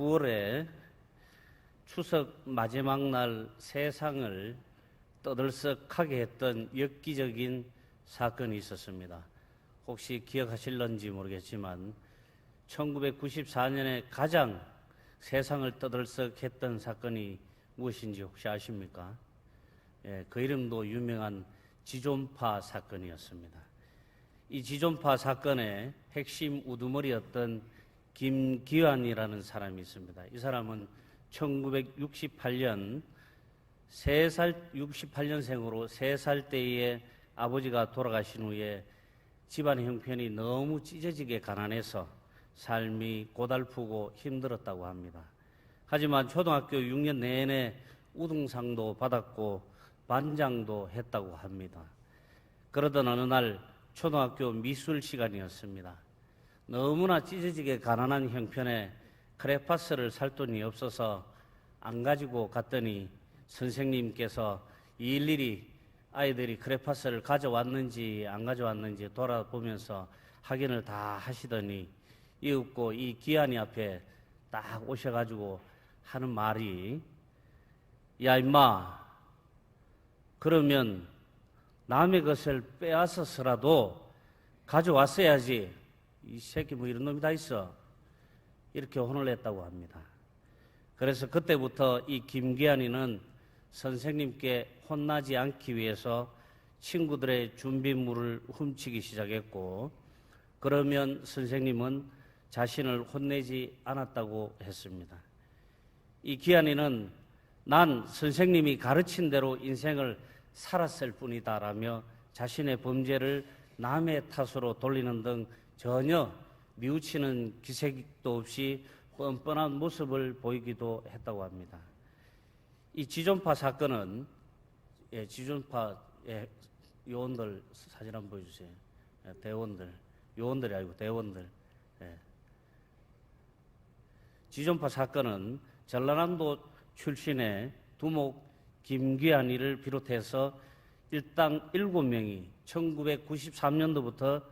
9월에 추석 마지막 날 세상을 떠들썩하게 했던 엽기적인 사건이 있었습니다. 혹시 기억하실런지 모르겠지만 1994년에 가장 세상을 떠들썩했던 사건이 무엇인지 혹시 아십니까? 그 이름도 유명한 지존파 사건이었습니다. 이 지존파 사건의 핵심 우두머리였던 김기환이라는 사람이 있습니다. 이 사람은 1968년 68년생으로 3살 때에 아버지가 돌아가신 후에 집안 형편이 너무 찢어지게 가난해서 삶이 고달프고 힘들었다고 합니다. 하지만 초등학교 6년 내내 우등상도 받았고 반장도 했다고 합니다. 그러던 어느 날 초등학교 미술 시간이었습니다. 너무나 찢어지게 가난한 형편에 크레파스를 살 돈이 없어서 안 가지고 갔더니 선생님께서 일일이 아이들이 크레파스를 가져왔는지 안 가져왔는지 돌아보면서 확인을 다 하시더니 이윽고 이 기한이 앞에 딱 오셔가지고 하는 말이, 야 임마, 그러면 남의 것을 빼앗아서라도 가져왔어야지. 이 새끼 뭐 이런 놈이 다 있어. 이렇게 혼을 냈다고 합니다. 그래서 그때부터 이 김기환이는 선생님께 혼나지 않기 위해서 친구들의 준비물을 훔치기 시작했고, 그러면 선생님은 자신을 혼내지 않았다고 했습니다. 이 기환이는 난 선생님이 가르친 대로 인생을 살았을 뿐이다라며 자신의 범죄를 남의 탓으로 돌리는 등 전혀 뉘우치는 기색도 없이 뻔뻔한 모습을 보이기도 했다고 합니다. 이 지존파 사건은 지존파 요원들 사진 한번 보여주세요. 대원들, 요원들이 아니고 대원들. 지존파 사건은 전라남도 출신의 두목 김기환이를 비롯해서 일당 7명이 1993년도부터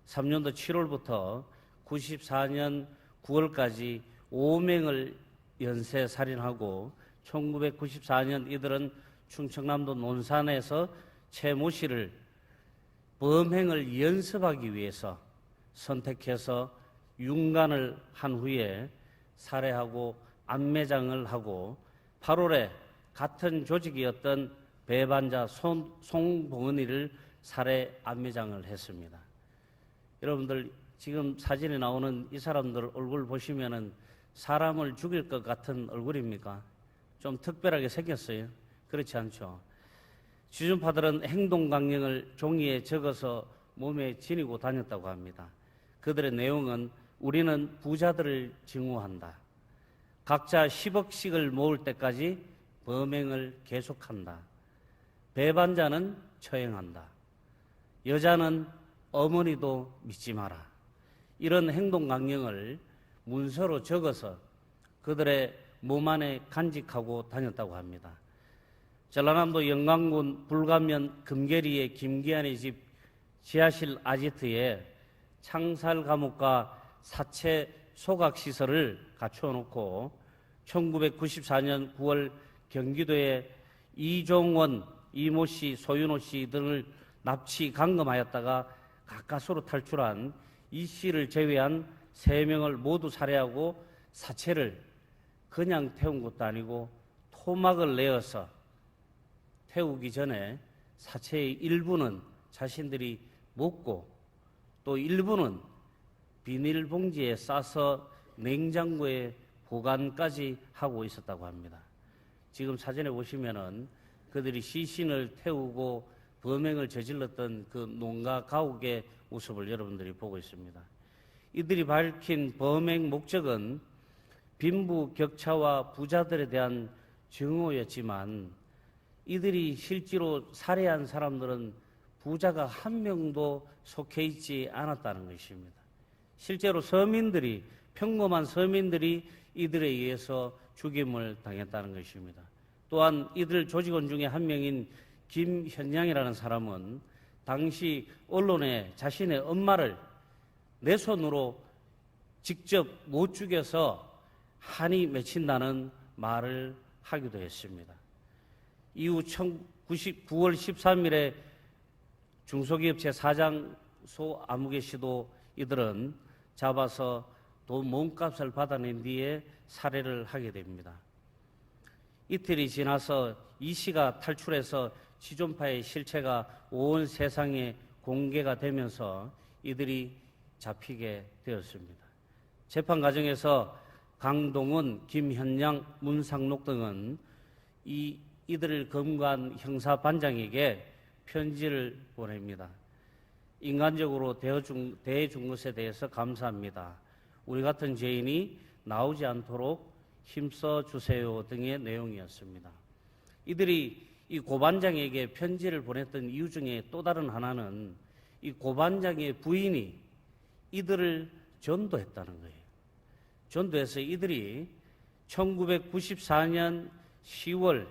3년도 7월부터 94년 9월까지 5명을 연쇄 살인하고 1994년 이들은 충청남도 논산에서 최 모 씨를 범행을 연습하기 위해서 선택해서 윤관을 한 후에 살해하고 안매장을 하고 8월에 같은 조직이었던 배반자 송봉은이를 살해 안매장을 했습니다. 여러분들 지금 사진에 나오는 이 사람들 얼굴 보시면은 사람을 죽일 것 같은 얼굴입니까? 좀 특별하게 생겼어요. 그렇지 않죠? 지존파들은 행동 강령을 종이에 적어서 몸에 지니고 다녔다고 합니다. 그들의 내용은 우리는 부자들을 증오한다. 각자 10억씩을 모을 때까지 범행을 계속한다. 배반자는 처형한다. 여자는 어머니도 믿지 마라. 이런 행동 강령을 문서로 적어서 그들의 몸 안에 간직하고 다녔다고 합니다. 전라남도 영광군 불가면 금계리의 김기환의 집 지하실 아지트에 창살 감옥과 사체 소각시설을 갖춰놓고 1994년 9월 경기도의 이종원, 이모 씨, 소윤호 씨 등을 납치 감금하였다가 가까스로 탈출한 이 씨를 제외한 3명을 모두 살해하고 사체를 그냥 태운 것도 아니고 토막을 내어서 태우기 전에 사체의 일부는 자신들이 먹고 또 일부는 비닐봉지에 싸서 냉장고에 보관까지 하고 있었다고 합니다. 지금 사진에 보시면은 그들이 시신을 태우고 범행을 저질렀던 그 농가 가옥의 모습을 여러분들이 보고 있습니다. 이들이 밝힌 범행 목적은 빈부격차와 부자들에 대한 증오였지만 이들이 실제로 살해한 사람들은 부자가 한 명도 속해 있지 않았다는 것입니다. 실제로 서민들이, 평범한 서민들이 이들에 의해서 죽임을 당했다는 것입니다. 또한 이들 조직원 중에 한 명인 김현양이라는 사람은 당시 언론에 자신의 엄마를 내 손으로 직접 못 죽여서 한이 맺힌다는 말을 하기도 했습니다. 이후 9월 13일에 중소기업 제4장소 아무개시도 이들은 잡아서 돈 몸값을 받아낸 뒤에 살해를 하게 됩니다. 이틀이 지나서 이 씨가 탈출해서 지존파의 실체가 온 세상에 공개가 되면서 이들이 잡히게 되었습니다. 재판 과정에서 강동원, 김현양, 문상록 등은 이들을 검거한 형사반장에게 편지를 보냅니다. 인간적으로 대해준 것에 대해서 감사합니다. 우리 같은 죄인이 나오지 않도록 힘써 주세요 등의 내용이었습니다. 이들이 이 고반장에게 편지를 보냈던 이유 중에 또 다른 하나는 이 고반장의 부인이 이들을 전도했다는 거예요. 전도해서 이들이 1994년 10월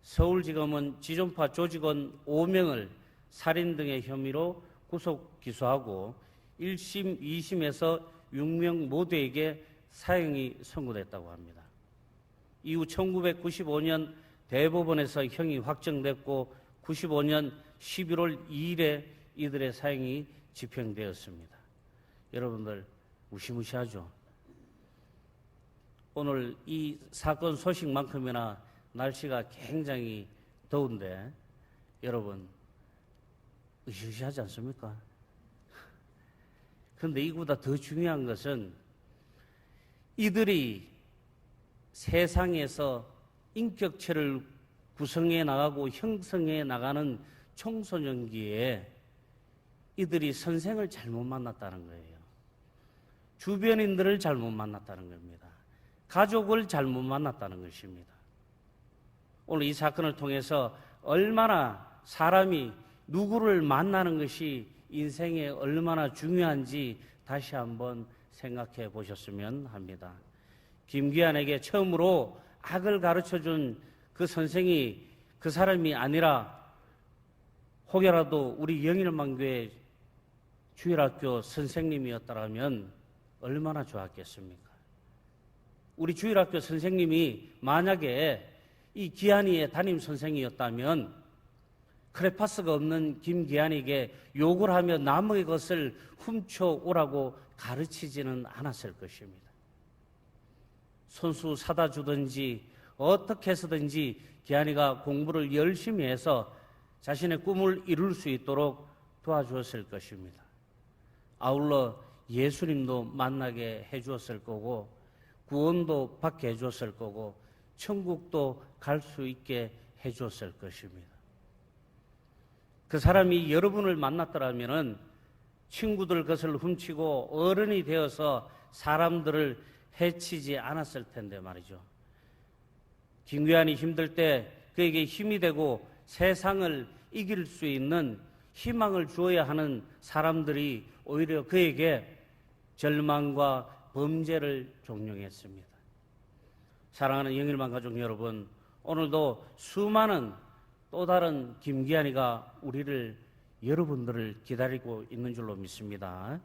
서울지검은 지존파 조직원 5명을 살인 등의 혐의로 구속 기소하고 1심, 2심에서 6명 모두에게 사형이 선고됐다고 합니다. 이후 1995년 대법원에서 형이 확정됐고 95년 11월 2일에 이들의 사형이 집행되었습니다. 여러분들 무시무시하죠? 오늘 이 사건 소식만큼이나 날씨가 굉장히 더운데 여러분 으시으시하지 않습니까? 그런데 이보다 더 중요한 것은 이들이 세상에서 인격체를 구성해 나가고 형성해 나가는 청소년기에 이들이 선생을 잘못 만났다는 거예요. 주변인들을 잘못 만났다는 겁니다. 가족을 잘못 만났다는 것입니다. 오늘 이 사건을 통해서 얼마나 사람이 누구를 만나는 것이 인생에 얼마나 중요한지 다시 한번 생각해 보셨으면 합니다. 김귀환에게 처음으로 악을 가르쳐준 그 선생이 그 사람이 아니라 혹여라도 우리 영일만교회 주일학교 선생님이었다면 얼마나 좋았겠습니까? 우리 주일학교 선생님이 만약에 이 기한이의 담임 선생이었다면 크레파스가 없는 김기한에게 욕을 하며 남의 것을 훔쳐오라고 가르치지는 않았을 것입니다. 손수 사다 주든지 어떻게 해서든지 기한이가 공부를 열심히 해서 자신의 꿈을 이룰 수 있도록 도와주었을 것입니다. 아울러 예수님도 만나게 해주었을 거고 구원도 받게 해주었을 거고 천국도 갈 수 있게 해주었을 것입니다. 그 사람이 여러분을 만났더라면 친구들 것을 훔치고 어른이 되어서 사람들을 해치지 않았을 텐데 말이죠. 김귀환이 힘들 때 그에게 힘이 되고 세상을 이길 수 있는 희망을 주어야 하는 사람들이 오히려 그에게 절망과 범죄를 종용했습니다. 사랑하는 영일만 가족 여러분, 오늘도 수많은 또 다른 김귀환이가 여러분들을 기다리고 있는 줄로 믿습니다.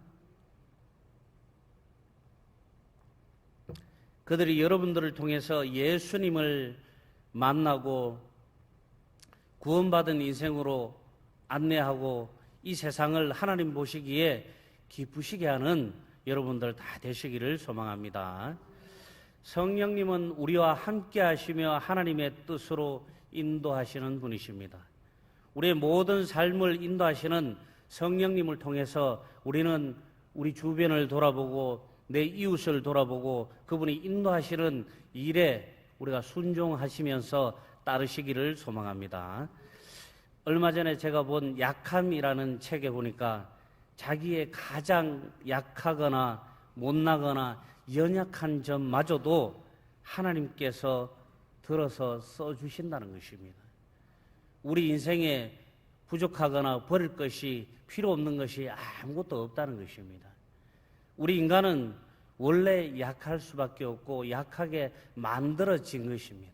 그들이 여러분들을 통해서 예수님을 만나고 구원받은 인생으로 안내하고 이 세상을 하나님 보시기에 기쁘시게 하는 여러분들 다 되시기를 소망합니다. 성령님은 우리와 함께 하시며 하나님의 뜻으로 인도하시는 분이십니다. 우리의 모든 삶을 인도하시는 성령님을 통해서 우리는 우리 주변을 돌아보고 내 이웃을 돌아보고 그분이 인도하시는 일에 우리가 순종하시면서 따르시기를 소망합니다. 얼마 전에 제가 본 약함이라는 책에 보니까 자기의 가장 약하거나 못나거나 연약한 점마저도 하나님께서 들어서 써주신다는 것입니다. 우리 인생에 부족하거나 버릴 것이 필요 없는 것이 아무것도 없다는 것입니다. 우리 인간은 원래 약할 수밖에 없고 약하게 만들어진 것입니다.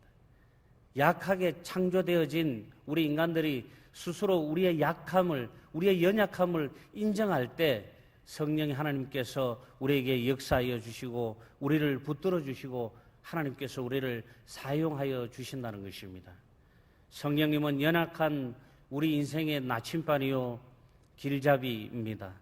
약하게 창조되어진 우리 인간들이 스스로 우리의 약함을, 우리의 연약함을 인정할 때 성령이 하나님께서 우리에게 역사하여 주시고 우리를 붙들어 주시고 하나님께서 우리를 사용하여 주신다는 것입니다. 성령님은 연약한 우리 인생의 나침반이요 길잡이입니다.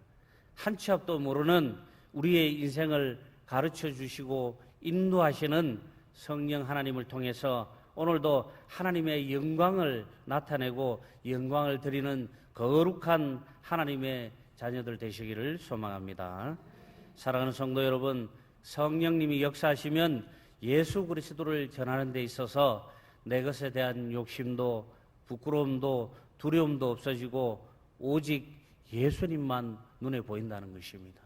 한 치 앞도 모르는 우리의 인생을 가르쳐 주시고 인도하시는 성령 하나님을 통해서 오늘도 하나님의 영광을 나타내고 영광을 드리는 거룩한 하나님의 자녀들 되시기를 소망합니다. 사랑하는 성도 여러분, 성령님이 역사하시면 예수 그리스도를 전하는 데 있어서 내 것에 대한 욕심도 부끄러움도 두려움도 없어지고 오직 예수님만 눈에 보인다는 것입니다.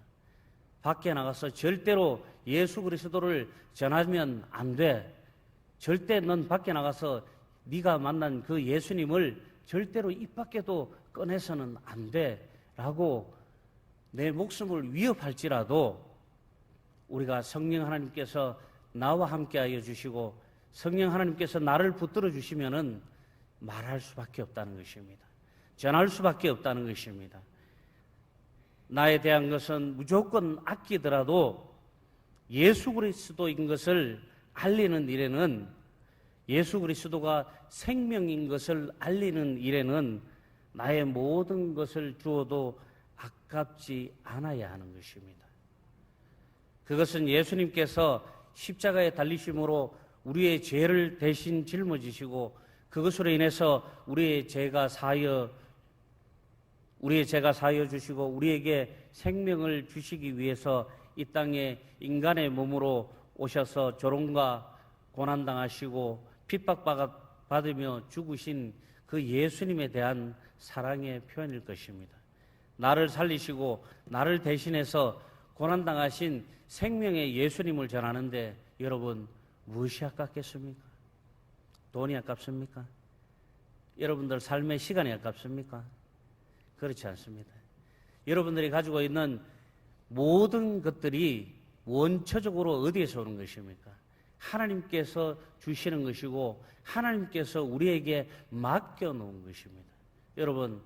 밖에 나가서 절대로 예수 그리스도를 전하면 안 돼. 절대 넌 밖에 나가서 네가 만난 그 예수님을 절대로 입 밖에도 꺼내서는 안 돼. 라고 내 목숨을 위협할지라도 우리가 성령 하나님께서 나와 함께하여 주시고 성령 하나님께서 나를 붙들어 주시면은 말할 수밖에 없다는 것입니다. 전할 수밖에 없다는 것입니다. 나에 대한 것은 무조건 아끼더라도 예수 그리스도인 것을 알리는 일에는, 예수 그리스도가 생명인 것을 알리는 일에는 나의 모든 것을 주어도 아깝지 않아야 하는 것입니다. 그것은 예수님께서 십자가에 달리심으로 우리의 죄를 대신 짊어지시고 그것으로 인해서 우리의 죄가 사하여 주시고 우리에게 생명을 주시기 위해서 이 땅에 인간의 몸으로 오셔서 조롱과 고난당하시고 핍박받으며 죽으신 그 예수님에 대한 사랑의 표현일 것입니다. 나를 살리시고 나를 대신해서 고난당하신 생명의 예수님을 전하는데 여러분 무엇이 아깝겠습니까? 돈이 아깝습니까? 여러분들 삶의 시간이 아깝습니까? 그렇지 않습니다. 여러분들이 가지고 있는 모든 것들이 원초적으로 어디에서 오는 것입니까? 하나님께서 주시는 것이고 하나님께서 우리에게 맡겨놓은 것입니다. 여러분,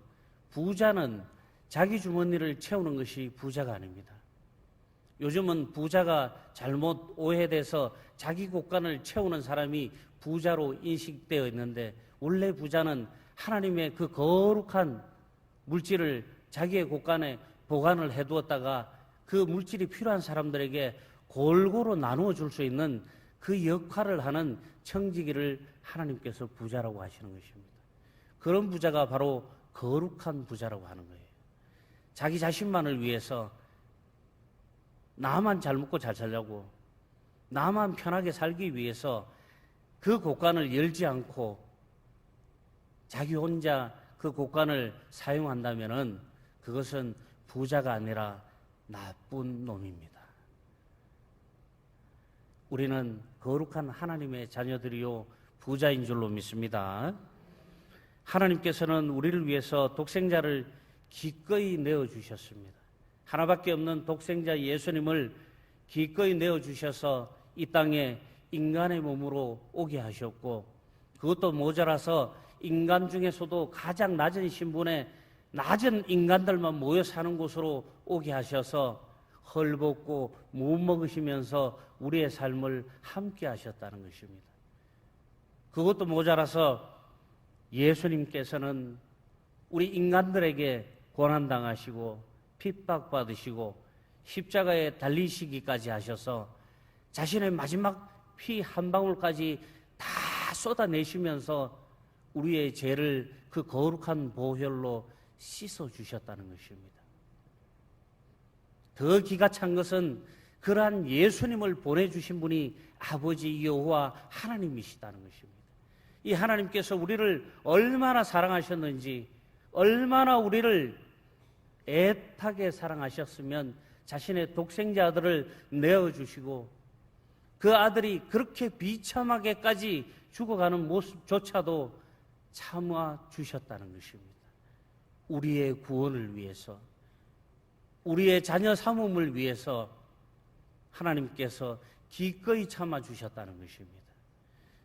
부자는 자기 주머니를 채우는 것이 부자가 아닙니다. 요즘은 부자가 잘못 오해돼서 자기 곳간을 채우는 사람이 부자로 인식되어 있는데 원래 부자는 하나님의 그 거룩한 물질을 자기의 곳간에 보관을 해두었다가 그 물질이 필요한 사람들에게 골고루 나누어 줄 수 있는 그 역할을 하는 청지기를 하나님께서 부자라고 하시는 것입니다. 그런 부자가 바로 거룩한 부자라고 하는 거예요. 자기 자신만을 위해서 나만 잘 먹고 잘 살려고, 나만 편하게 살기 위해서 그 곳간을 열지 않고 자기 혼자 그 곳간을 사용한다면은 그것은 부자가 아니라 나쁜 놈입니다. 우리는 거룩한 하나님의 자녀들이요 부자인 줄로 믿습니다. 하나님께서는 우리를 위해서 독생자를 기꺼이 내어주셨습니다. 하나밖에 없는 독생자 예수님을 기꺼이 내어주셔서 이 땅에 인간의 몸으로 오게 하셨고 그것도 모자라서 인간 중에서도 가장 낮은 신분의 낮은 인간들만 모여 사는 곳으로 오게 하셔서 헐벗고 못 먹으시면서 우리의 삶을 함께 하셨다는 것입니다. 그것도 모자라서 예수님께서는 우리 인간들에게 고난당하시고 핍박받으시고 십자가에 달리시기까지 하셔서 자신의 마지막 피 한 방울까지 다 쏟아내시면서 우리의 죄를 그 거룩한 보혈로 씻어주셨다는 것입니다. 더 기가 찬 것은 그러한 예수님을 보내주신 분이 아버지 여호와 하나님이시다는 것입니다. 이 하나님께서 우리를 얼마나 사랑하셨는지, 얼마나 우리를 애타게 사랑하셨으면 자신의 독생자 아들을 내어주시고 그 아들이 그렇게 비참하게까지 죽어가는 모습조차도 참아 주셨다는 것입니다. 우리의 구원을 위해서, 우리의 자녀 삼음을 위해서 하나님께서 기꺼이 참아 주셨다는 것입니다.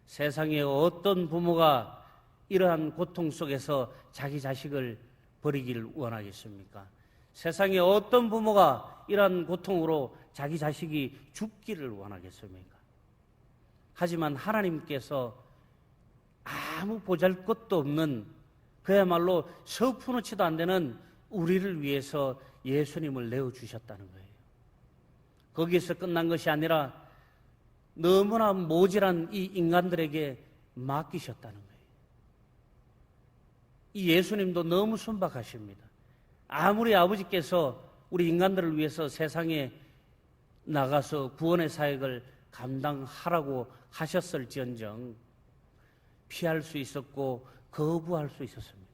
세상에 어떤 부모가 이러한 고통 속에서 자기 자식을 버리기를 원하겠습니까? 세상에 어떤 부모가 이러한 고통으로 자기 자식이 죽기를 원하겠습니까? 하지만 하나님께서 아무 보잘것도 없는 그야말로 서푼어치도 안 되는 우리를 위해서 예수님을 내어주셨다는 거예요. 거기에서 끝난 것이 아니라 너무나 모질한 이 인간들에게 맡기셨다는 거예요. 이 예수님도 너무 순박하십니다. 아무리 아버지께서 우리 인간들을 위해서 세상에 나가서 구원의 사역을 감당하라고 하셨을지언정 피할 수 있었고 거부할 수 있었습니다.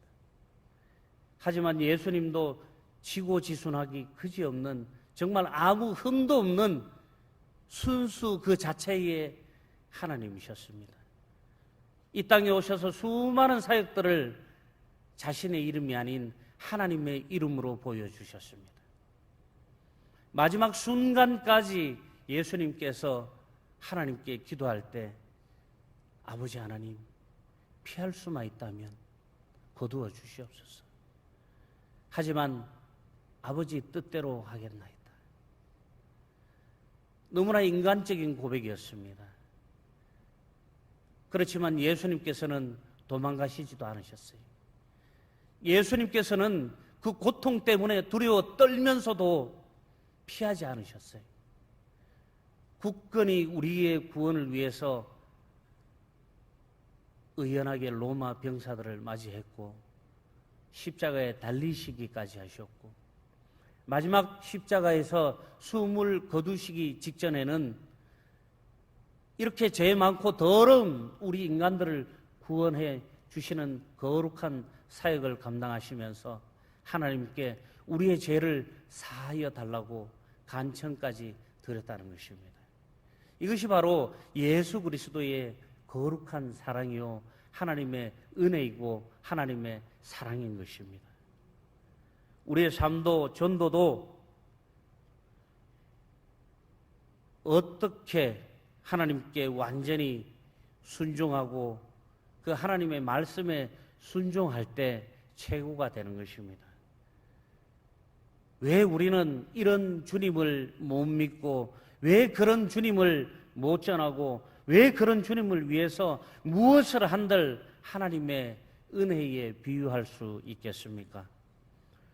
하지만 예수님도 지고지순하기 그지없는 정말 아무 흠도 없는 순수 그 자체의 하나님이셨습니다. 이 땅에 오셔서 수많은 사역들을 자신의 이름이 아닌 하나님의 이름으로 보여주셨습니다. 마지막 순간까지 예수님께서 하나님께 기도할 때 아버지 하나님, 피할 수만 있다면 거두어 주시옵소서. 하지만 아버지 뜻대로 하겠나이다. 너무나 인간적인 고백이었습니다. 그렇지만 예수님께서는 도망가시지도 않으셨어요. 예수님께서는 그 고통 때문에 두려워 떨면서도 피하지 않으셨어요. 굳건히 우리의 구원을 위해서 의연하게 로마 병사들을 맞이했고 십자가에 달리시기까지 하셨고 마지막 십자가에서 숨을 거두시기 직전에는 이렇게 죄 많고 더러운 우리 인간들을 구원해 주시는 거룩한 사역을 감당하시면서 하나님께 우리의 죄를 사하여 달라고 간청까지 드렸다는 것입니다. 이것이 바로 예수 그리스도의 거룩한 사랑이요 하나님의 은혜이고 하나님의 사랑인 것입니다. 우리의 삶도 전도도 어떻게 하나님께 완전히 순종하고 그 하나님의 말씀에 순종할 때 최고가 되는 것입니다. 왜 우리는 이런 주님을 못 믿고 왜 그런 주님을 못 전하고 왜 그런 주님을 위해서 무엇을 한들 하나님의 은혜에 비유할 수 있겠습니까?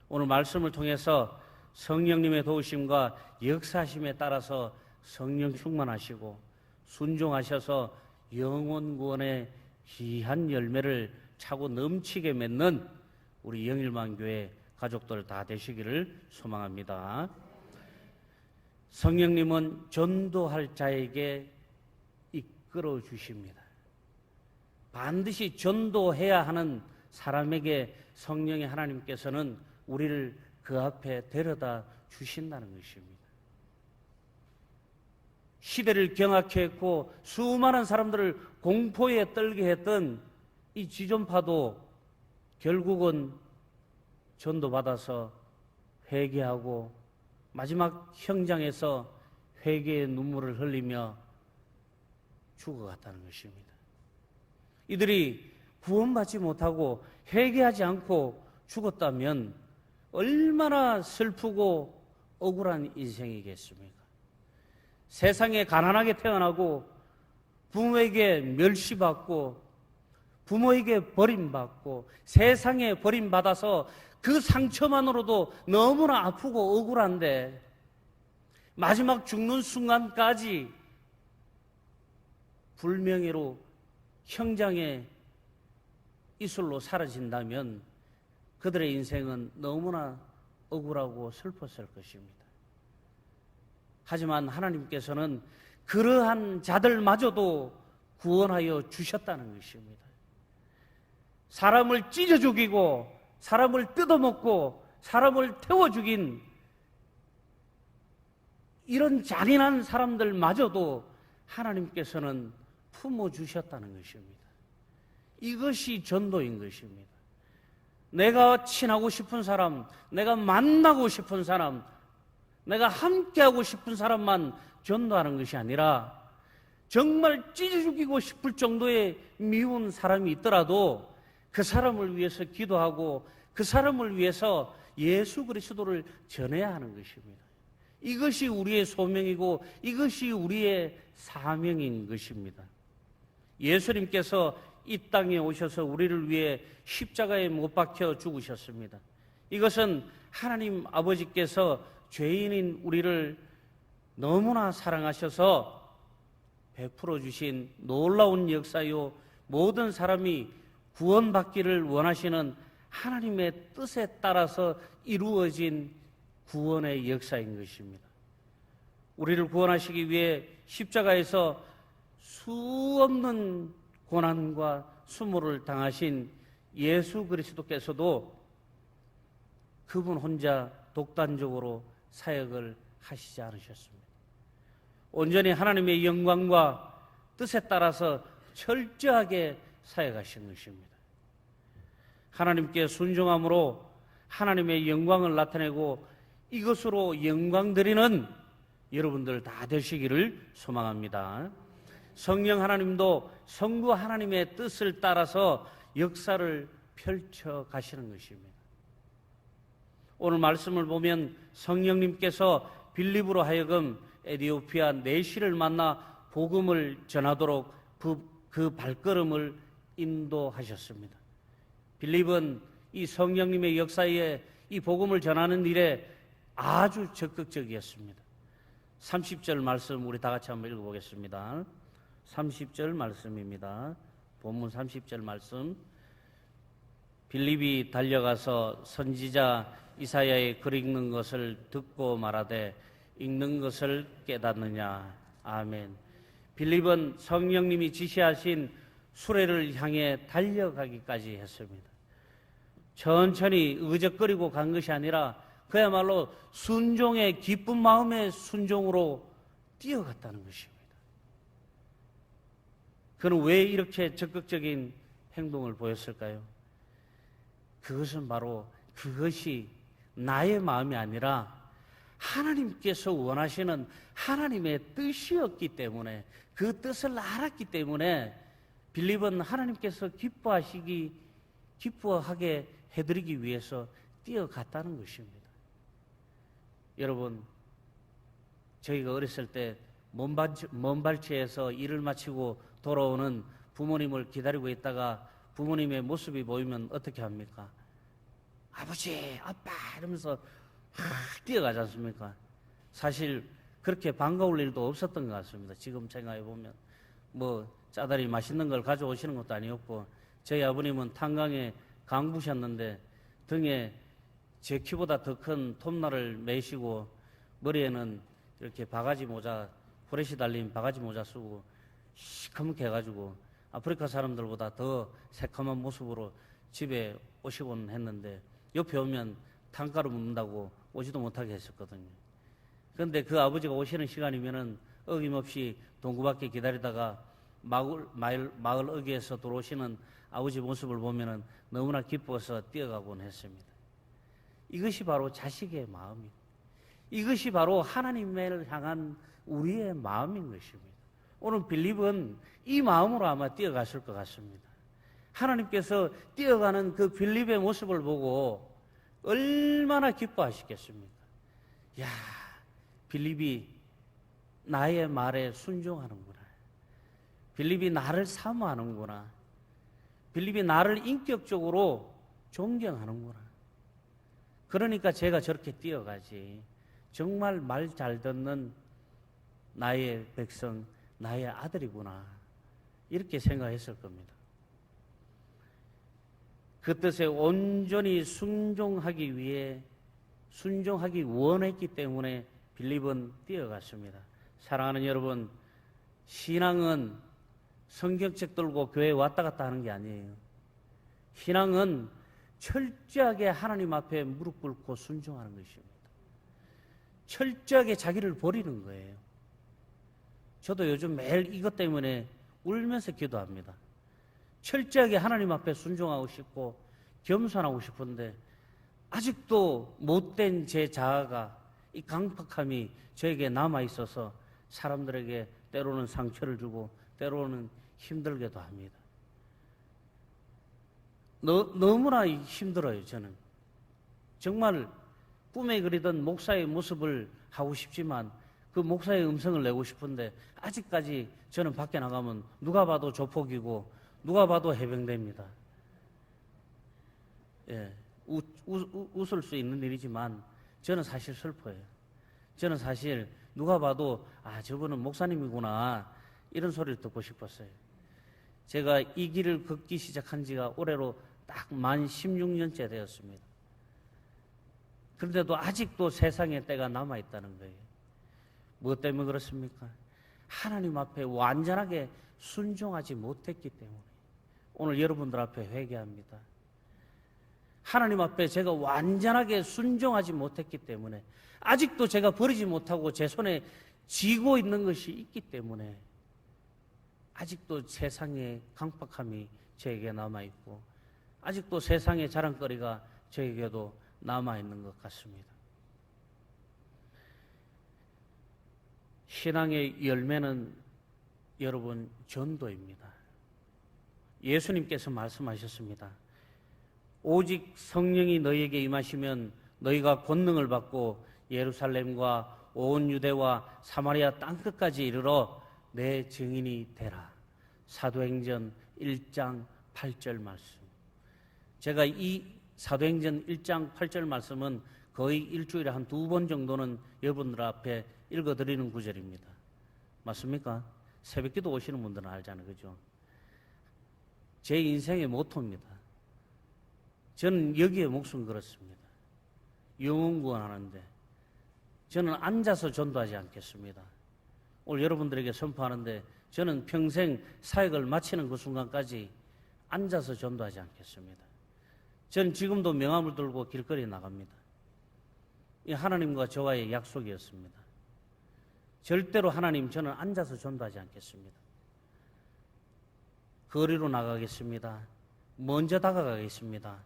오늘 말씀을 통해서 성령님의 도우심과 역사심에 따라서 성령 충만하시고 순종하셔서 영혼 구원의 귀한 열매를 차고 넘치게 맺는 우리 영일만교회 가족들 다 되시기를 소망합니다. 성령님은 전도할 자에게 이끌어 주십니다. 반드시 전도해야 하는 사람에게 성령의 하나님께서는 우리를 그 앞에 데려다 주신다는 것입니다. 시대를 경악해 했고 수많은 사람들을 공포에 떨게 했던 이 지존파도 결국은 전도받아서 회개하고 마지막 형장에서 회개의 눈물을 흘리며 죽어갔다는 것입니다. 이들이 구원받지 못하고 회개하지 않고 죽었다면 얼마나 슬프고 억울한 인생이겠습니까? 세상에 가난하게 태어나고 부모에게 멸시받고 부모에게 버림받고 세상에 버림받아서 그 상처만으로도 너무나 아프고 억울한데 마지막 죽는 순간까지 불명예로 형장의 이슬로 사라진다면 그들의 인생은 너무나 억울하고 슬펐을 것입니다. 하지만 하나님께서는 그러한 자들마저도 구원하여 주셨다는 것입니다. 사람을 찢어 죽이고 사람을 뜯어먹고 사람을 태워 죽인 이런 잔인한 사람들마저도 하나님께서는 품어주셨다는 것입니다. 이것이 전도인 것입니다. 내가 친하고 싶은 사람, 내가 만나고 싶은 사람, 내가 함께하고 싶은 사람만 전도하는 것이 아니라 정말 찢어 죽이고 싶을 정도의 미운 사람이 있더라도 그 사람을 위해서 기도하고 그 사람을 위해서 예수 그리스도를 전해야 하는 것입니다. 이것이 우리의 소명이고 이것이 우리의 사명인 것입니다. 예수님께서 이 땅에 오셔서 우리를 위해 십자가에 못 박혀 죽으셨습니다. 이것은 하나님 아버지께서 죄인인 우리를 너무나 사랑하셔서 베풀어 주신 놀라운 역사요, 모든 사람이 구원받기를 원하시는 하나님의 뜻에 따라서 이루어진 구원의 역사인 것입니다. 우리를 구원하시기 위해 십자가에서 수없는 고난과 수모를 당하신 예수 그리스도께서도 그분 혼자 독단적으로 사역을 하시지 않으셨습니다. 온전히 하나님의 영광과 뜻에 따라서 철저하게 사역하신 것입니다. 하나님께 순종함으로 하나님의 영광을 나타내고 이것으로 영광 드리는 여러분들 다 되시기를 소망합니다. 성령 하나님도 성부 하나님의 뜻을 따라서 역사를 펼쳐 가시는 것입니다. 오늘 말씀을 보면 성령님께서 빌립으로 하여금 에디오피아 내시를 만나 복음을 전하도록 그 발걸음을 인도하셨습니다. 빌립은 이 성령님의 역사에 이 복음을 전하는 일에 아주 적극적이었습니다. 30절 말씀 우리 다 같이 한번 읽어보겠습니다. 30절 말씀입니다. 본문 30절 말씀. 빌립이 달려가서 선지자 이사야의 글 읽는 것을 듣고 말하되 읽는 것을 깨닫느냐. 아멘. 빌립은 성령님이 지시하신 수레를 향해 달려가기까지 했습니다. 천천히 의적거리고 간 것이 아니라 그야말로 순종의 기쁜 마음의 순종으로 뛰어갔다는 것입니다. 그는 왜 이렇게 적극적인 행동을 보였을까요? 그것은 바로 그것이 나의 마음이 아니라 하나님께서 원하시는 하나님의 뜻이었기 때문에, 그 뜻을 알았기 때문에 빌립은 하나님께서 기뻐하게 해드리기 위해서 뛰어갔다는 것입니다. 여러분, 저희가 어렸을 때 먼발치에서 일을 마치고 돌아오는 부모님을 기다리고 있다가 부모님의 모습이 보이면 어떻게 합니까? 아버지, 아빠 이러면서 뛰어가지 않습니까? 사실 그렇게 반가울 일도 없었던 것 같습니다. 지금 생각해 보면 뭐 짜다리 맛있는 걸 가져오시는 것도 아니었고, 저희 아버님은 탄광에 강부셨는데 등에 제 키보다 더 큰 톱날을 매시고 머리에는 이렇게 바가지 모자, 후레쉬 달린 바가지 모자 쓰고 시커멓게 해가지고 아프리카 사람들보다 더 새카만 모습으로 집에 오시곤 했는데, 옆에 오면 단가루 묻는다고 오지도 못하게 했었거든요. 그런데 그 아버지가 오시는 시간이면은 어김없이 동구 밖에 기다리다가 마을 어귀에서 들어오시는 아버지 모습을 보면은 너무나 기뻐서 뛰어가곤 했습니다. 이것이 바로 자식의 마음입니다. 이것이 바로 하나님을 향한 우리의 마음인 것입니다. 오늘 빌립은 이 마음으로 아마 뛰어갔을 것 같습니다. 하나님께서 뛰어가는 그 빌립의 모습을 보고 얼마나 기뻐하시겠습니까? 야, 빌립이 나의 말에 순종하는구나. 빌립이 나를 사모하는구나. 빌립이 나를 인격적으로 존경하는구나. 그러니까 제가 저렇게 뛰어가지. 정말 말 잘 듣는 나의 백성, 나의 아들이구나. 이렇게 생각했을 겁니다. 그 뜻에 온전히 순종하기 원했기 때문에 빌립은 뛰어갔습니다. 사랑하는 여러분, 신앙은 성경책 들고 교회에 왔다 갔다 하는 게 아니에요. 신앙은 철저하게 하나님 앞에 무릎 꿇고 순종하는 것입니다. 철저하게 자기를 버리는 거예요. 저도 요즘 매일 이것 때문에 울면서 기도합니다. 철저하게 하나님 앞에 순종하고 싶고 겸손하고 싶은데 아직도 못된 제 자아가, 이 강팍함이 저에게 남아있어서 사람들에게 때로는 상처를 주고 때로는 힘들게도 합니다. 너무나 힘들어요. 저는 정말 꿈에 그리던 목사의 모습을 하고 싶지만 그 목사의 음성을 내고 싶은데 아직까지 저는 밖에 나가면 누가 봐도 조폭이고 누가 봐도 해병대입니다. 예, 웃을 수 있는 일이지만 저는 사실 슬퍼요. 저는 사실 누가 봐도 저분은 목사님이구나 이런 소리를 듣고 싶었어요. 제가 이 길을 걷기 시작한 지가 올해로 딱 만 16년째 되었습니다. 그런데도 아직도 세상에 때가 남아있다는 거예요. 무엇 때문에 그렇습니까? 하나님 앞에 완전하게 순종하지 못했기 때문에. 오늘 여러분들 앞에 회개합니다. 하나님 앞에 제가 완전하게 순종하지 못했기 때문에, 아직도 제가 버리지 못하고 제 손에 쥐고 있는 것이 있기 때문에 아직도 세상의 강박함이 저에게 남아있고 아직도 세상의 자랑거리가 저에게도 남아있는 것 같습니다. 신앙의 열매는 여러분 전도입니다. 예수님께서 말씀하셨습니다. 오직 성령이 너희에게 임하시면 너희가 권능을 받고 예루살렘과 온 유대와 사마리아 땅끝까지 이르러 내 증인이 되라. 사도행전 1장 8절 말씀. 제가 이 사도행전 1장 8절 말씀은 거의 일주일에 한 2번 정도는 여러분들 앞에 읽어드리는 구절입니다. 맞습니까? 새벽기도 오시는 분들은 알잖아요. 그죠? 제 인생의 모토입니다. 저는 여기에 목숨 걸었습니다. 영혼 구원하는데 저는 앉아서 전도하지 않겠습니다. 오늘 여러분들에게 선포하는데 저는 평생 사역을 마치는 그 순간까지 앉아서 전도하지 않겠습니다. 저는 지금도 명함을 들고 길거리에 나갑니다. 이 하나님과 저와의 약속이었습니다. 절대로 하나님, 저는 앉아서 전도하지 않겠습니다. 거리로 나가겠습니다. 먼저 다가가겠습니다.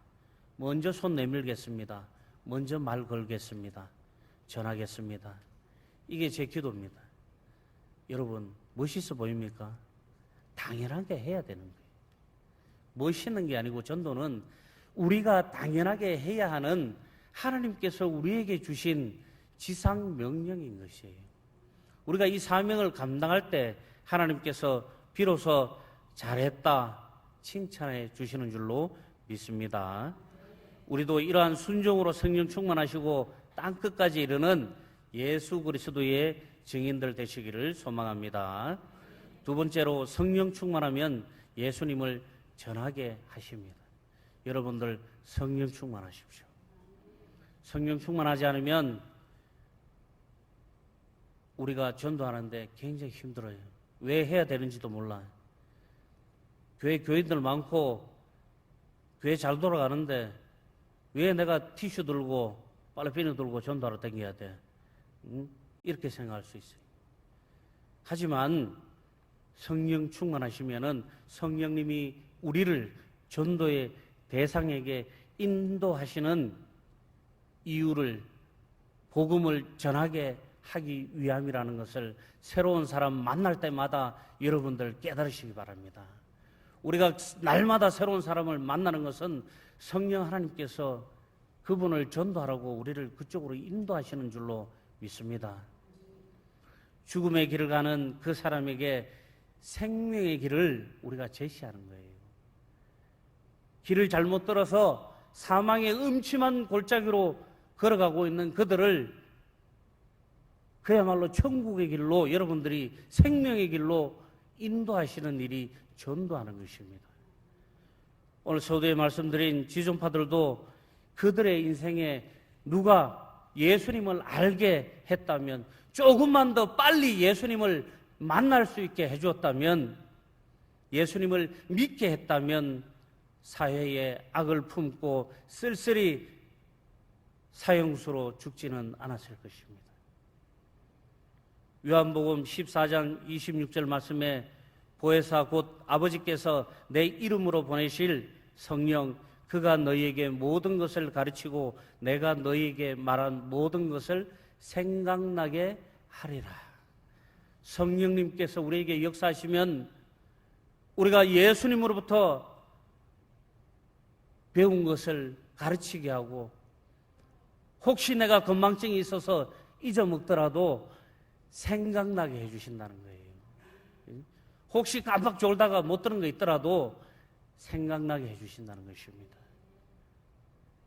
먼저 손 내밀겠습니다. 먼저 말 걸겠습니다. 전하겠습니다. 이게 제 기도입니다. 여러분, 멋있어 보입니까? 당연하게 해야 되는 거예요. 멋있는 게 아니고 전도는 우리가 당연하게 해야 하는 하나님께서 우리에게 주신 지상 명령인 것이에요. 우리가 이 사명을 감당할 때 하나님께서 비로소 잘했다 칭찬해 주시는 줄로 믿습니다. 우리도 이러한 순종으로 성령 충만하시고 땅끝까지 이르는 예수 그리스도의 증인들 되시기를 소망합니다. 두 번째로, 성령 충만하면 예수님을 전하게 하십니다. 여러분들 성령 충만하십시오. 성령 충만하지 않으면 우리가 전도하는데 굉장히 힘들어요. 왜 해야 되는지도 몰라요. 교인들 많고 교회 잘 돌아가는데 왜 내가 티슈 들고 빨래비누 들고 전도하러 다녀야 돼? 이렇게 생각할 수 있어요. 하지만 성령 충만하시면은 성령님이 우리를 전도의 대상에게 인도하시는 이유를, 복음을 전하게 하기 위함이라는 것을 새로운 사람 만날 때마다 여러분들 깨달으시기 바랍니다. 우리가 날마다 새로운 사람을 만나는 것은 성령 하나님께서 그분을 전도하라고 우리를 그쪽으로 인도하시는 줄로 믿습니다. 죽음의 길을 가는 그 사람에게 생명의 길을 우리가 제시하는 거예요. 길을 잘못 들어서 사망의 음침한 골짜기로 걸어가고 있는 그들을 그야말로 천국의 길로, 여러분들이 생명의 길로 인도하시는 일이 전도하는 것입니다. 오늘 서두에 말씀드린 지존파들도 그들의 인생에 누가 예수님을 알게 했다면, 조금만 더 빨리 예수님을 만날 수 있게 해주었다면, 예수님을 믿게 했다면 사회에 악을 품고 쓸쓸히 사형수로 죽지는 않았을 것입니다. 요한복음 14장 26절 말씀에 보혜사 곧 아버지께서 내 이름으로 보내실 성령, 그가 너희에게 모든 것을 가르치고 내가 너희에게 말한 모든 것을 생각나게 하리라. 성령님께서 우리에게 역사하시면 우리가 예수님으로부터 배운 것을 가르치게 하고, 혹시 내가 건망증이 있어서 잊어먹더라도 생각나게 해주신다는 거예요. 혹시 깜빡 졸다가 못 들은 거 있더라도 생각나게 해주신다는 것입니다.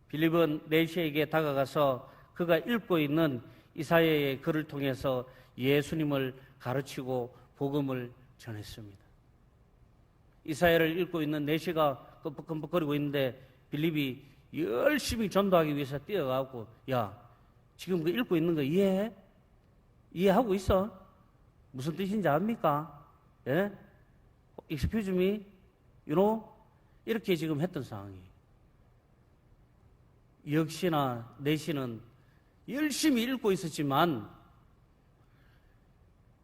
빌립은 내시에게 다가가서 그가 읽고 있는 이사야의 글을 통해서 예수님을 가르치고 복음을 전했습니다. 이사야를 읽고 있는 내시가 끔뻑끔뻑거리고 있는데 빌립이 열심히 전도하기 위해서 뛰어가고, 야, 지금 그 읽고 있는 거 이해해? 이해하고 있어? 무슨 뜻인지 압니까? 예? Excuse me? You know? 이렇게 지금 했던 상황이에요. 역시나 내시는 열심히 읽고 있었지만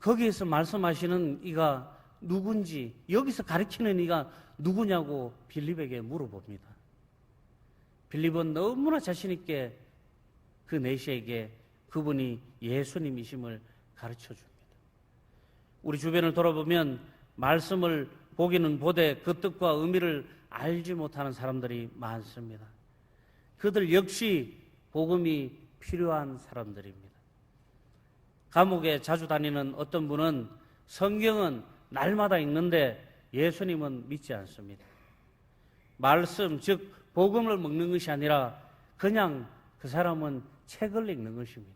거기에서 말씀하시는 이가 누군지, 여기서 가르치는 이가 누구냐고 빌립에게 물어봅니다. 빌립은 너무나 자신 있게 그 내시에게 그분이 예수님이심을 가르쳐 줍니다. 우리 주변을 돌아보면 말씀을 보기는 보되 그 뜻과 의미를 알지 못하는 사람들이 많습니다. 그들 역시 복음이 필요한 사람들입니다. 감옥에 자주 다니는 어떤 분은 성경은 날마다 읽는데 예수님은 믿지 않습니다. 말씀, 즉 복음을 먹는 것이 아니라 그냥 그 사람은 책을 읽는 것입니다.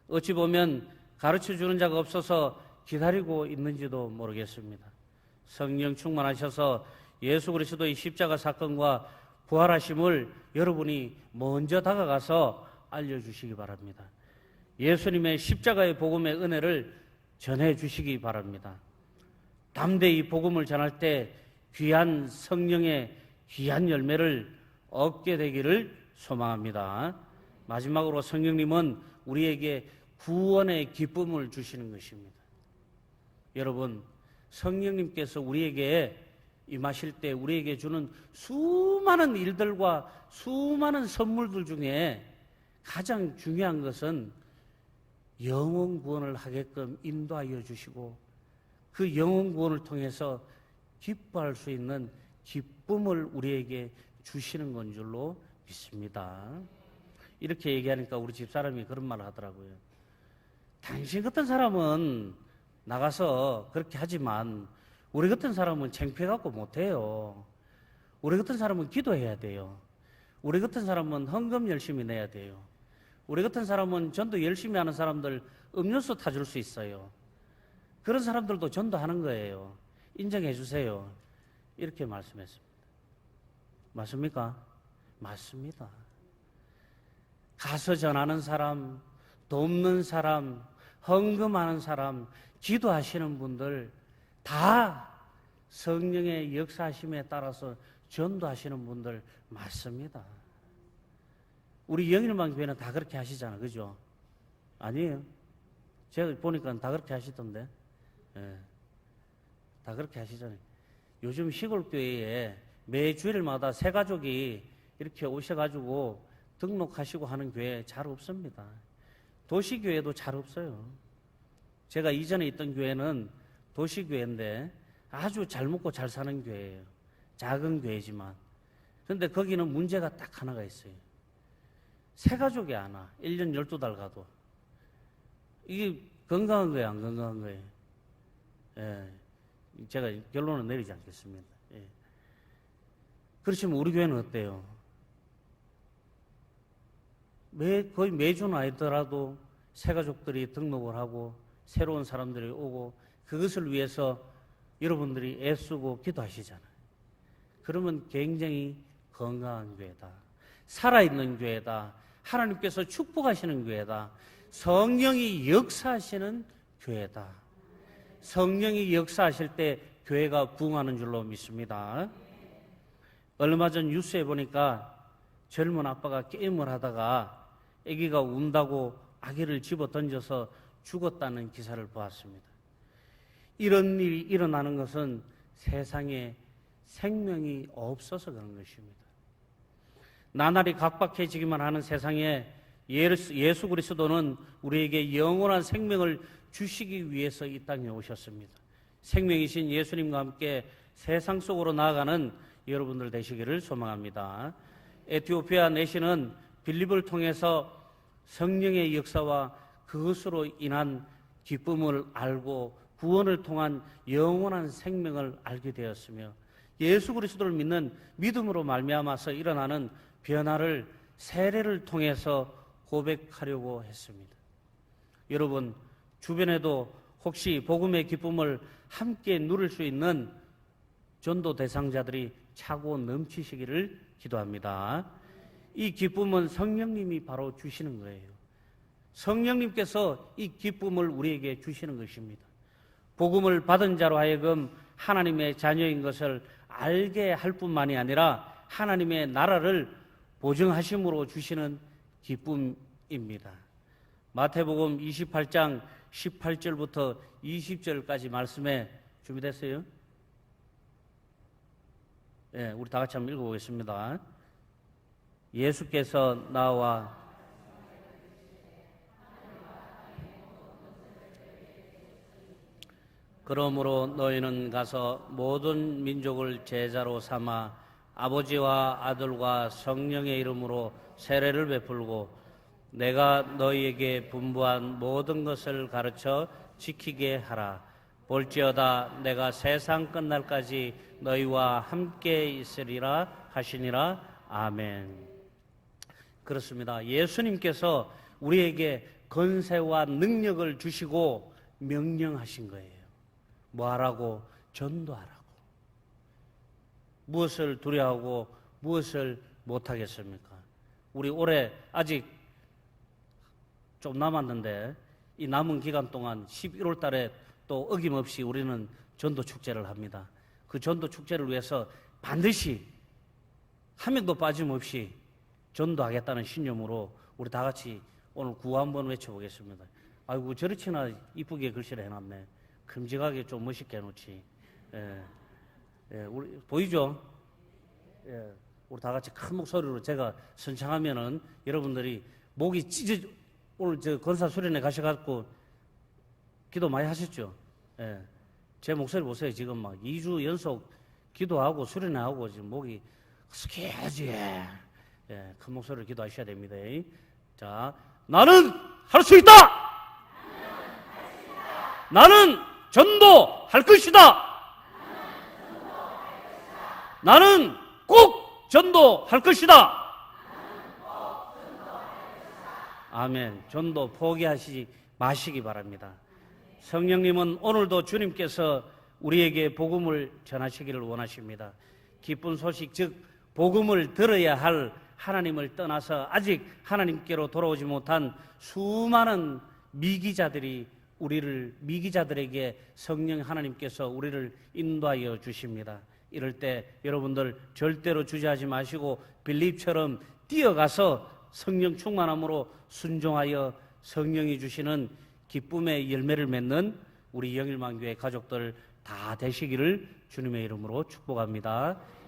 어찌 보면 가르쳐주는 자가 없어서 기다리고 있는지도 모르겠습니다. 성령 충만하셔서 예수 그리스도의 십자가 사건과 부활하심을 여러분이 먼저 다가가서 알려주시기 바랍니다. 예수님의 십자가의 복음의 은혜를 전해주시기 바랍니다. 담대히 복음을 전할 때 귀한 성령의 귀한 열매를 얻게 되기를 소망합니다. 마지막으로 성령님은 우리에게 구원의 기쁨을 주시는 것입니다. 여러분, 성령님께서 우리에게 임하실 때 우리에게 주는 수많은 일들과 수많은 선물들 중에 가장 중요한 것은 영혼 구원을 하게끔 인도하여 주시고 그 영혼 구원을 통해서 기뻐할 수 있는 기쁨을 우리에게 주시는 건 줄로 믿습니다. 이렇게 얘기하니까 우리 집사람이 그런 말을 하더라고요. 당신 같은 사람은 나가서 그렇게 하지만 우리 같은 사람은 창피해갖고 못해요. 우리 같은 사람은 기도해야 돼요. 우리 같은 사람은 헌금 열심히 내야 돼요. 우리 같은 사람은 전도 열심히 하는 사람들 음료수 타줄 수 있어요. 그런 사람들도 전도하는 거예요. 인정해 주세요. 이렇게 말씀했습니다. 맞습니까? 맞습니다. 가서 전하는 사람, 돕는 사람, 헌금하는 사람, 기도하시는 분들 다 성령의 역사하심에 따라서 전도하시는 분들 맞습니다. 우리 영일만 교회는 다 그렇게 하시잖아요. 그죠? 아니에요. 제가 보니까 다 그렇게 하시던데. 예. 다 그렇게 하시잖아요. 요즘 시골교회에 매 주일마다 새 가족이 이렇게 오셔가지고 등록하시고 하는 교회 잘 없습니다. 도시교회도 잘 없어요. 제가 이전에 있던 교회는 도시교회인데 아주 잘 먹고 잘 사는 교회예요. 작은 교회지만. 그런데 거기는 문제가 딱 하나가 있어요. 새 가족이 안 와. 1년 12달 가도. 이게 건강한 거예요, 안 건강한 거예요? 예. 제가 결론은 내리지 않겠습니다. 예. 그렇지만 우리 교회는 어때요? 거의 매주는 아니더라도 새 가족들이 등록을 하고 새로운 사람들이 오고 그것을 위해서 여러분들이 애쓰고 기도하시잖아요. 그러면 굉장히 건강한 교회다. 살아있는 교회다. 하나님께서 축복하시는 교회다. 성령이 역사하시는 교회다. 성령이 역사하실 때 교회가 부흥하는 줄로 믿습니다. 얼마 전 뉴스에 보니까 젊은 아빠가 게임을 하다가 아기가 운다고 아기를 집어 던져서 죽었다는 기사를 보았습니다. 이런 일이 일어나는 것은 세상에 생명이 없어서 그런 것입니다. 나날이 각박해지기만 하는 세상에 예수 그리스도는 우리에게 영원한 생명을 주시기 위해서 이 땅에 오셨습니다. 생명이신 예수님과 함께 세상 속으로 나아가는 여러분들 되시기를 소망합니다. 에티오피아 내시는 빌립을 통해서 성령의 역사와 그것으로 인한 기쁨을 알고 구원을 통한 영원한 생명을 알게 되었으며 예수 그리스도를 믿는 믿음으로 말미암아서 일어나는 변화를 세례를 통해서 고백하려고 했습니다. 여러분 주변에도 혹시 복음의 기쁨을 함께 누릴 수 있는 전도 대상자들이 차고 넘치시기를 기도합니다. 이 기쁨은 성령님이 바로 주시는 거예요. 성령님께서 이 기쁨을 우리에게 주시는 것입니다. 복음을 받은 자로 하여금 하나님의 자녀인 것을 알게 할 뿐만이 아니라 하나님의 나라를 보증하심으로 주시는 기쁨입니다. 마태복음 28장 18절부터 20절까지 말씀에 준비됐어요? 네, 우리 다 같이 한번 읽어보겠습니다. 예수께서 나와 그러므로 너희는 가서 모든 민족을 제자로 삼아 아버지와 아들과 성령의 이름으로 세례를 베풀고 내가 너희에게 분부한 모든 것을 가르쳐 지키게 하라. 볼지어다 내가 세상 끝날까지 너희와 함께 있으리라 하시니라. 아멘. 그렇습니다. 예수님께서 우리에게 권세와 능력을 주시고 명령하신 거예요. 뭐 하라고? 전도하라고. 무엇을 두려워하고 무엇을 못하겠습니까? 우리 올해 아직 좀 남았는데 이 남은 기간 동안 11월 달에 또 어김없이 우리는 전도 축제를 합니다. 그 전도 축제를 위해서 반드시 한 명도 빠짐없이 전도하겠다는 신념으로 우리 다 같이 오늘 구호 한번 외쳐보겠습니다. 아이고 저렇게나 이쁘게 글씨를 해놨네. 큼직하게 좀 멋있게 해놓지. 우리 보이죠? 예, 우리 다 같이 큰 목소리로 제가 선창하면은 여러분들이 목이 찢어. 오늘 저 권사 수련회 가셔갖고 기도 많이 하셨죠? 예, 제 목소리 보세요. 지금 막 2주 연속 기도하고 수련회하고 지금 목이 스케지. 예, 큰 목소리로 기도하셔야 됩니다. 자, 나는 할 수 있다. 나는 전도할 것이다. 나는 꼭 전도할 것이다. 아멘. 전도 포기하시지 마시기 바랍니다. 성령님은 오늘도 주님께서 우리에게 복음을 전하시기를 원하십니다. 기쁜 소식, 즉 복음을 들어야 할 하나님을 떠나서 아직 하나님께로 돌아오지 못한 수많은 미기자들에게 성령 하나님께서 우리를 인도하여 주십니다. 이럴 때 여러분들 절대로 주저하지 마시고 빌립처럼 뛰어가서 성령 충만함으로 순종하여 성령이 주시는 기쁨의 열매를 맺는 우리 영일만교회 가족들 다 되시기를 주님의 이름으로 축복합니다.